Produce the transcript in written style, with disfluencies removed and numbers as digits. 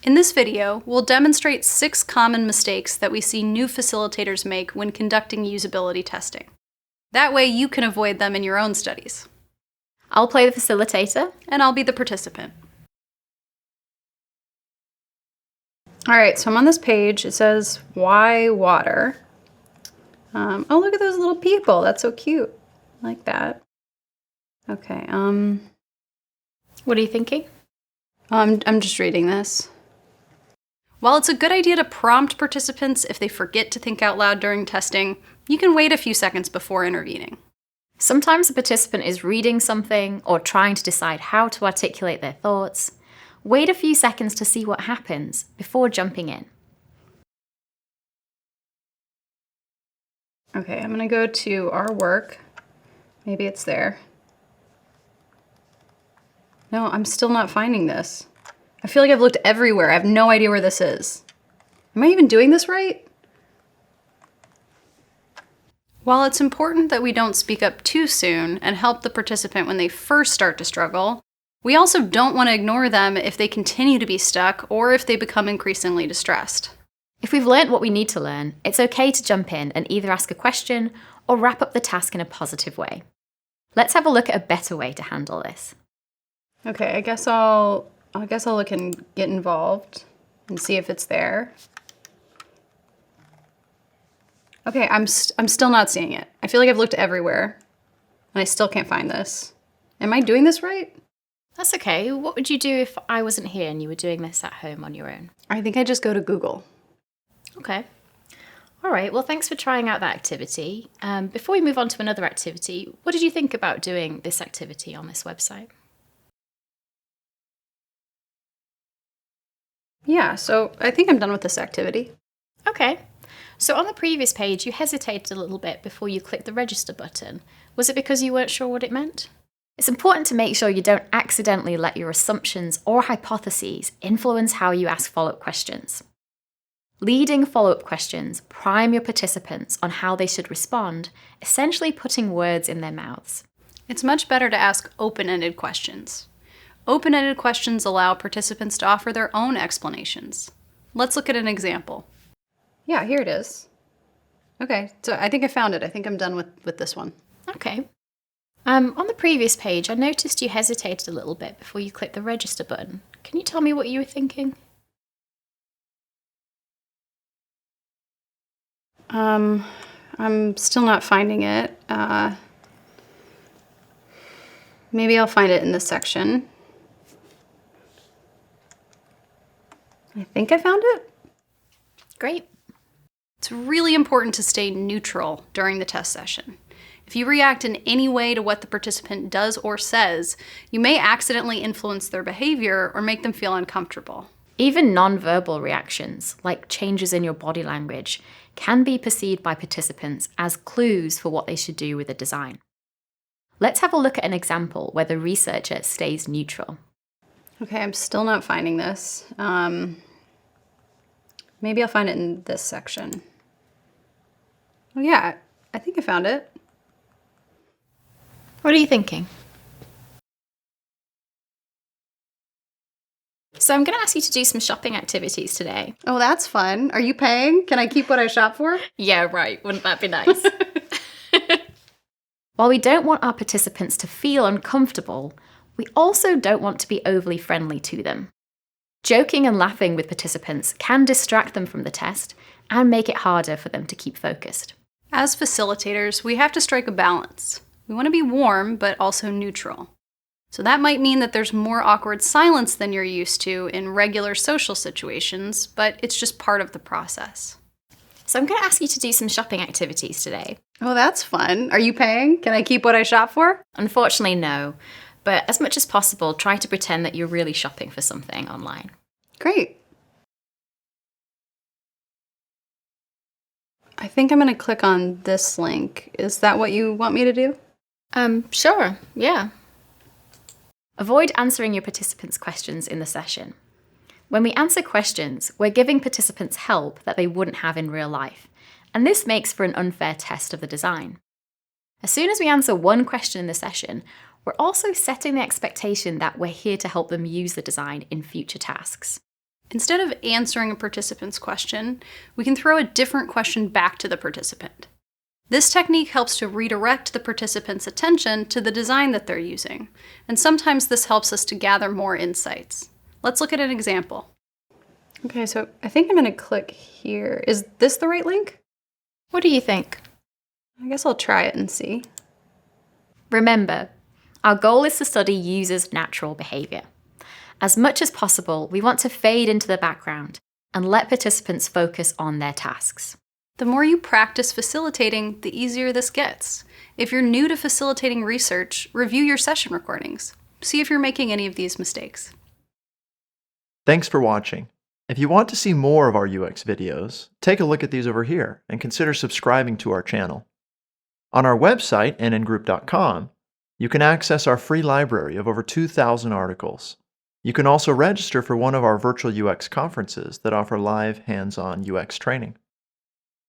In this video, we'll demonstrate 6 common mistakes that we see new facilitators make when conducting usability testing. That way you can avoid them in your own studies. I'll play the facilitator. And I'll be the participant. Alright, so I'm on this page. It says, why water? Oh, look at those little people. That's so cute. I like that. Okay, What are you thinking? I'm just reading this. While it's a good idea to prompt participants if they forget to think out loud during testing, you can wait a few seconds before intervening. Sometimes a participant is reading something or trying to decide how to articulate their thoughts. Wait a few seconds to see what happens before jumping in. Okay, I'm gonna go to our work. Maybe it's there. No, I'm still not finding this. I feel like I've looked everywhere. I have no idea where this is. Am I even doing this right? While it's important that we don't speak up too soon and help the participant when they first start to struggle, we also don't want to ignore them if they continue to be stuck or if they become increasingly distressed. If we've learnt what we need to learn, it's okay to jump in and either ask a question or wrap up the task in a positive way. Let's have a look at a better way to handle this. Okay, I guess I'll look and get involved and see if it's there. Okay, I'm still not seeing it. I feel like I've looked everywhere and I still can't find this. Am I doing this right? That's okay. What would you do if I wasn't here and you were doing this at home on your own? I think I just go to Google. Okay. All right, well, thanks for trying out that activity. Before we move on to another activity, what did you think about doing this activity on this website? Yeah, so I think I'm done with this activity. Okay. So on the previous page, you hesitated a little bit before you clicked the register button. Was it because you weren't sure what it meant? It's important to make sure you don't accidentally let your assumptions or hypotheses influence how you ask follow-up questions. Leading follow-up questions prime your participants on how they should respond, essentially putting words in their mouths. It's much better to ask open-ended questions. Open-ended questions allow participants to offer their own explanations. Let's look at an example. Yeah, here it is. Okay, so I think I found it. I think I'm done with this one. Okay. On the previous page, I noticed you hesitated a little bit before you clicked the register button. Can you tell me what you were thinking? I'm still not finding it. Maybe I'll find it in this section. I think I found it. Great. It's really important to stay neutral during the test session. If you react in any way to what the participant does or says, you may accidentally influence their behavior or make them feel uncomfortable. Even non-verbal reactions, like changes in your body language, can be perceived by participants as clues for what they should do with the design. Let's have a look at an example where the researcher stays neutral. Okay, I'm still not finding this. Maybe I'll find it in this section. Oh yeah, I think I found it. What are you thinking? So I'm going to ask you to do some shopping activities today. Oh, that's fun. Are you paying? Can I keep what I shop for? Yeah, right. Wouldn't that be nice? While we don't want our participants to feel uncomfortable, we also don't want to be overly friendly to them. Joking and laughing with participants can distract them from the test and make it harder for them to keep focused. As facilitators, we have to strike a balance. We want to be warm, but also neutral. So that might mean that there's more awkward silence than you're used to in regular social situations, but it's just part of the process. So I'm going to ask you to do some shopping activities today. Oh, that's fun. Are you paying? Can I keep what I shop for? Unfortunately, no. But as much as possible, try to pretend that you're really shopping for something online. Great. I think I'm going to click on this link. Is that what you want me to do? Sure, yeah. Avoid answering your participants' questions in the session. When we answer questions, we're giving participants help that they wouldn't have in real life, and this makes for an unfair test of the design. As soon as we answer one question in the session, we're also setting the expectation that we're here to help them use the design in future tasks. Instead of answering a participant's question, we can throw a different question back to the participant. This technique helps to redirect the participant's attention to the design that they're using, and sometimes this helps us to gather more insights. Let's look at an example. Okay, so I think I'm going to click here. Is this the right link? What do you think? I guess I'll try it and see. Remember, our goal is to study users' natural behavior. As much as possible, we want to fade into the background and let participants focus on their tasks. The more you practice facilitating, the easier this gets. If you're new to facilitating research, review your session recordings. See if you're making any of these mistakes. Thanks for watching. If you want to see more of our UX videos, take a look at these over here and consider subscribing to our channel. On our website, nngroup.com, you can access our free library of over 2,000 articles. You can also register for one of our virtual UX conferences that offer live, hands-on UX training.